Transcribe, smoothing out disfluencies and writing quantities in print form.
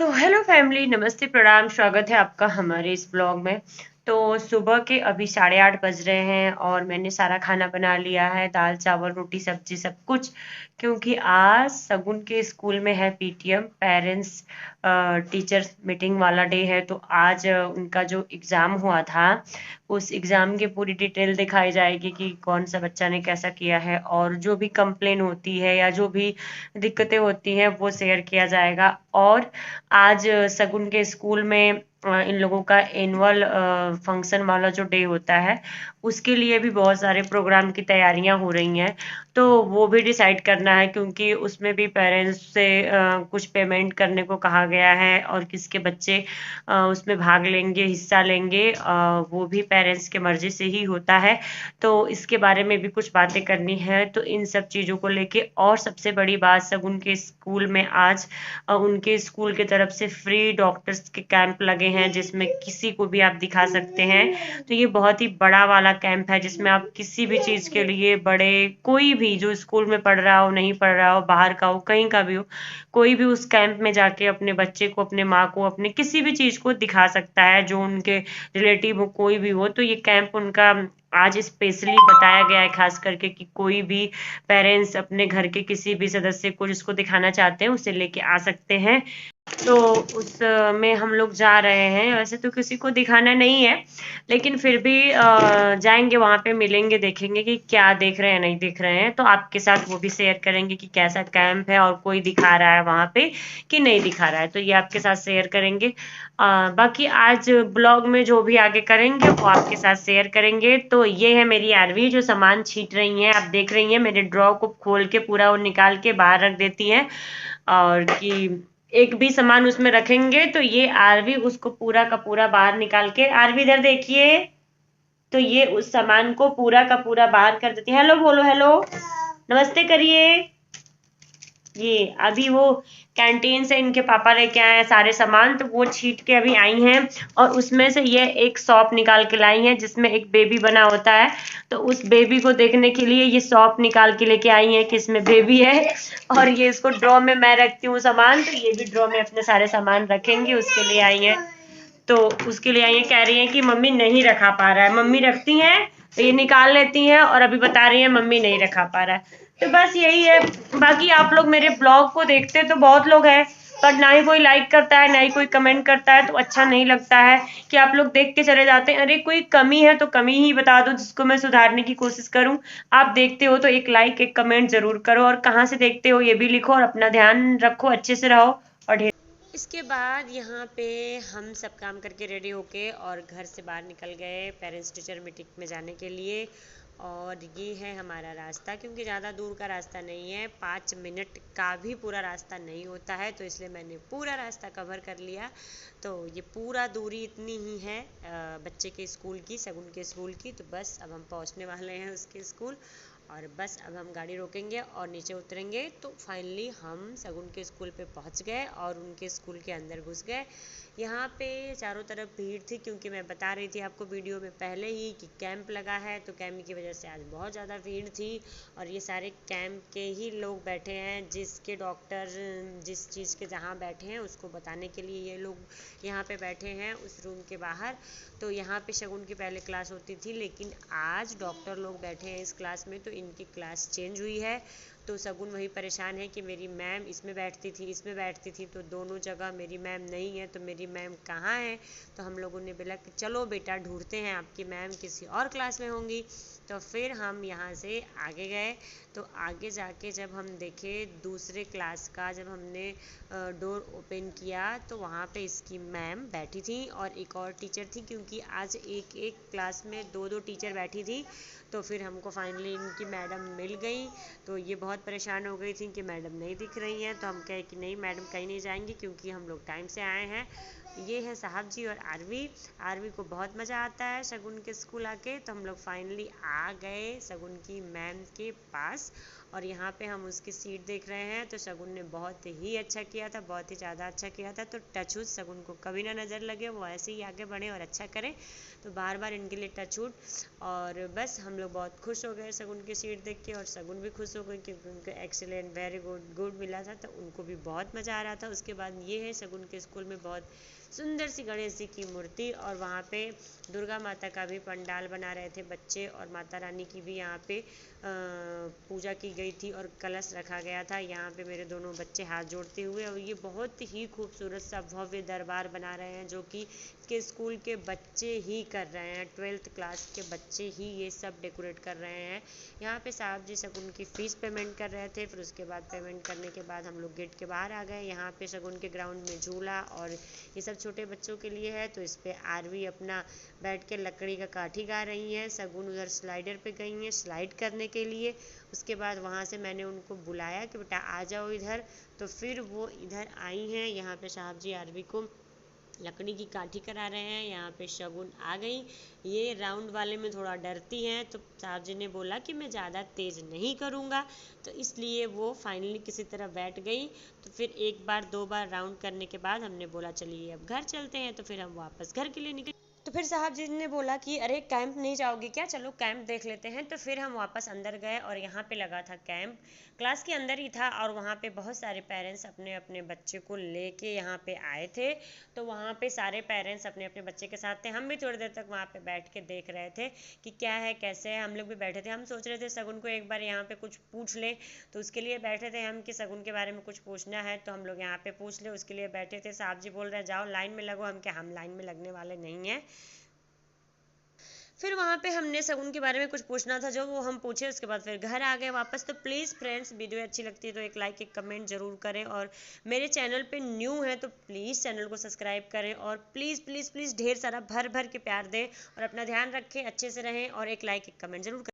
So hello family, नमस्ते, प्रणाम, स्वागत है आपका हमारे इस ब्लॉग में। तो सुबह के अभी 8:30 बज रहे हैं और मैंने सारा खाना बना लिया है, दाल चावल रोटी सब्जी सब कुछ। क्योंकि आज सगुन के स्कूल में है पीटीएम, पेरेंट्स टीचर्स मीटिंग वाला डे है। तो आज उनका जो एग्ज़ाम हुआ था उस एग्ज़ाम की पूरी डिटेल दिखाई जाएगी कि कौन सा बच्चा ने कैसा किया है, और जो भी कंप्लेन होती है या जो भी दिक्कतें होती हैं वो शेयर किया जाएगा। और आज सगुन के स्कूल में इन लोगों का एनुअल फंक्शन वाला जो डे होता है उसके लिए भी बहुत सारे प्रोग्राम की तैयारियां हो रही हैं। तो वो भी डिसाइड करना है, क्योंकि उसमें भी पेरेंट्स से कुछ पेमेंट करने को कहा गया है, और किसके बच्चे उसमें भाग लेंगे, हिस्सा लेंगे, वो भी पेरेंट्स के मर्जी से ही होता है। तो इसके बारे में भी कुछ बातें करनी है। तो इन सब चीज़ों को लेके, और सबसे बड़ी बात, सगुन के स्कूल में आज उनके स्कूल की तरफ से फ्री डॉक्टर्स के कैंप लगे हैं, जिसमें किसी को भी आप दिखा सकते हैं। तो ये बहुत ही बड़ा वाला कैंप है, जिसमें आप किसी भी चीज़ के लिए, बड़े कोई भी जो स्कूल में पढ़ रहा हो, नहीं पढ़ रहा हो, बाहर का हो, कहीं का भी हो, कोई भी उस कैंप में जाके अपने बच्चे को, अपने माँ को, अपने किसी भी चीज़ को दिखा सकता है, जो उनके रिलेटिव हो, कोई भी हो। तो ये कैंप उनका आज स्पेशली बताया गया है, खास करके कि कोई भी पेरेंट्स अपने घर के किसी भी सदस्य को जिसको दिखाना चाहते हैं उसे लेके आ सकते हैं। तो उस में हम लोग जा रहे हैं। वैसे तो किसी को दिखाना नहीं है, लेकिन फिर भी जाएंगे, वहां पे मिलेंगे, देखेंगे कि क्या देख रहे हैं, नहीं देख रहे हैं। तो आपके साथ वो भी शेयर करेंगे कि कैसा कैंप है, और कोई दिखा रहा है वहां पे कि नहीं दिखा रहा है। तो ये आपके साथ शेयर करेंगे। बाकी आज ब्लॉग में जो भी आगे करेंगे वो आपके साथ शेयर करेंगे। तो ये है मेरी आरवी, जो सामान छीट रही है, आप देख रही हैं मेरे ड्रॉ को खोल के पूरा वो निकाल के बाहर रख देती हैं। और कि एक भी सामान उसमें रखेंगे तो ये आरवी उसको पूरा का पूरा बाहर निकाल के, आरवी इधर देखिए, तो ये उस सामान को पूरा का पूरा बाहर कर देती है। हेलो बोलो, हेलो, नमस्ते करिए। ये अभी वो कैंटीन से इनके पापा लेके आए हैं सारे सामान, तो वो छीट के अभी आई हैं। और उसमें से ये एक सॉप निकाल के लाई हैं, जिसमें एक बेबी बना होता है। तो उस बेबी को देखने के लिए ये सॉप निकाल के लेके आई हैं कि इसमें बेबी है। और ये इसको ड्रॉ में मैं रखती हूँ सामान, तो ये भी ड्रॉ में अपने सारे सामान रखेंगे, उसके लिए आई हैं। तो उसके लिए आई हैं, कह रही हैं कि मम्मी नहीं रखा पा रहा है। मम्मी रखती हैं तो ये निकाल लेती हैं, और अभी बता रही हैं मम्मी नहीं रखा पा रहा है। तो बस यही है। बाकी आप लोग मेरे ब्लॉग को देखते तो बहुत लोग हैं, पर ना ही कोई लाइक करता है, ना ही कोई कमेंट करता है। तो अच्छा नहीं लगता है कि आप लोग देख के चले जाते हैं। अरे कोई कमी है तो कमी ही बता दो, जिसको मैं सुधारने की कोशिश करूं। आप देखते हो तो एक लाइक एक कमेंट जरूर करो, और कहाँ से देखते हो ये भी लिखो, और अपना ध्यान रखो, अच्छे से रहो। और ढेर इसके बाद यहाँ पे हम सब काम करके रेडी होके और घर से बाहर निकल गए पेरेंट्स टीचर मीटिंग में जाने के लिए। और ये है हमारा रास्ता, क्योंकि ज़्यादा दूर का रास्ता नहीं है, 5 मिनट का भी पूरा रास्ता नहीं होता है, तो इसलिए मैंने पूरा रास्ता कवर कर लिया। तो ये पूरा दूरी इतनी ही है बच्चे के स्कूल की, सगुन के स्कूल की। तो बस अब हम पहुँचने वाले हैं उसके स्कूल, और बस अब हम गाड़ी रोकेंगे और नीचे उतरेंगे। तो फाइनली हम सगुन के स्कूल पे पहुंच गए और उनके स्कूल के अंदर घुस गए। यहाँ पे चारों तरफ भीड़ थी, क्योंकि मैं बता रही थी आपको वीडियो में पहले ही कि कैंप लगा है, तो कैंप की वजह से आज बहुत ज़्यादा भीड़ थी। और ये सारे कैंप के ही लोग बैठे हैं, जिसके डॉक्टर जिस चीज़ के जहाँ बैठे हैं उसको बताने के लिए ये लोग यहाँ पे बैठे हैं उस रूम के बाहर। तो यहाँ पे शगुन की पहले क्लास होती थी, लेकिन आज डॉक्टर लोग बैठे हैं इस क्लास में, तो इनकी क्लास चेंज हुई है। तो सगुन वही परेशान है कि मेरी मैम इसमें बैठती थी, इसमें बैठती थी, तो दोनों जगह मेरी मैम नहीं है, तो मेरी मैम कहाँ है। तो हम लोगों ने बोला कि चलो बेटा ढूंढते हैं, आपकी मैम किसी और क्लास में होंगी। तो फिर हम यहाँ से आगे गए। तो आगे जाके जब हम देखे दूसरे क्लास का, जब हमने डोर ओपन किया, तो वहाँ पे इसकी मैम बैठी थी और एक और टीचर थी, क्योंकि आज एक एक क्लास में दो दो टीचर बैठी थी। तो फिर हमको फाइनली इनकी मैडम मिल गई। तो ये बहुत परेशान हो गई थी कि मैडम नहीं दिख रही हैं। तो हम कहे कि नहीं मैडम कहीं नहीं जाएंगी, क्योंकि हम लोग टाइम से आए हैं। ये है साहब जी और आरवी। आरवी को बहुत मज़ा आता है शगुन के स्कूल आके। तो हम लोग फाइनली आ गए शगुन की मैम के पास, और यहाँ पे हम उसकी सीट देख रहे हैं। तो शगुन ने बहुत ही अच्छा किया था, बहुत ही ज़्यादा अच्छा किया था। तो टचवुड शगुन को कभी ना नज़र लगे, वो ऐसे ही आगे बढ़े और अच्छा करें। तो बार बार इनके लिए टचवुड। और बस हम लोग बहुत खुश हो गए शगुन की सीट देख के, और शगुन भी खुश हो गई क्योंकि उनको एक्सीलेंट वेरी गुड गुड मिला था। तो उनको भी बहुत मज़ा आ रहा था। उसके बाद ये है शगुन के स्कूल में बहुत सुंदर सी गणेश जी की मूर्ति, और वहाँ पे दुर्गा माता का भी पंडाल बना रहे थे बच्चे, और माता रानी की भी यहाँ पे पूजा की गई थी और कलश रखा गया था। यहाँ पे मेरे दोनों बच्चे हाथ जोड़ते हुए, और ये बहुत ही खूबसूरत सा भव्य दरबार बना रहे हैं जो कि के स्कूल के बच्चे ही कर रहे हैं। 12th क्लास के बच्चे ही ये सब डेकोरेट कर रहे हैं। यहाँ पे साहब जी शगुन की फ़ीस पेमेंट कर रहे थे। फिर उसके बाद पेमेंट करने के बाद हम लोग गेट के बाहर आ गए। यहाँ पे शगुन के ग्राउंड में झूला और ये सब छोटे बच्चों के लिए है। तो इस पे आरवी अपना बैठ के लकड़ी का काठी गा रही हैं। शगुन उधर स्लाइडर पे गई हैं स्लाइड करने के लिए। उसके बाद वहाँ से मैंने उनको बुलाया कि बेटा आ जाओ इधर, तो फिर वो इधर आई हैं। यहाँ पे साहब जी आरवी को लकड़ी की काठी करा रहे हैं। यहाँ पे शगुन आ गई। ये राउंड वाले में थोड़ा डरती हैं, तो साहब जी ने बोला कि मैं ज़्यादा तेज़ नहीं करूँगा, तो इसलिए वो फाइनली किसी तरह बैठ गई। तो फिर एक बार दो बार राउंड करने के बाद हमने बोला चलिए अब घर चलते हैं। तो फिर हम वापस घर के लिए निकले। तो फिर साहब जी ने बोला कि अरे कैंप नहीं जाओगी क्या, चलो कैंप देख लेते हैं। तो फिर हम वापस अंदर गए, और यहाँ पे लगा था कैंप, क्लास के अंदर ही था। और वहाँ पे बहुत सारे पेरेंट्स अपने अपने बच्चे को लेके यहाँ पे आए थे। तो वहाँ पे सारे पेरेंट्स अपने अपने बच्चे के साथ थे। हम भी थोड़ी देर तक वहाँ पे बैठ के देख रहे थे कि क्या है कैसे है। हम लोग भी बैठे थे, हम सोच रहे थे शगुन को एक बार यहाँ पे कुछ पूछ ले। तो उसके लिए बैठे थे हम कि शगुन के बारे में कुछ पूछना है तो हम लोग यहाँ पे पूछ ले, उसके लिए बैठे थे। साहब जी बोल रहे हैं जाओ लाइन में लगो, हम क्या हम लाइन में लगने वाले नहीं हैं। फिर वहाँ पे हमने शगुन के बारे में कुछ पूछना था जो वो हम पूछे, उसके बाद फिर घर आ गए वापस। तो प्लीज़ फ्रेंड्स, वीडियो अच्छी लगती है तो एक लाइक एक कमेंट ज़रूर करें, और मेरे चैनल पे न्यू है तो प्लीज़ चैनल को सब्सक्राइब करें, और प्लीज़ प्लीज़ प्लीज़ ढेर सारा भर भर के प्यार दें, और अपना ध्यान रखें, अच्छे से रहें, और एक लाइक एक कमेंट ज़रूर करें।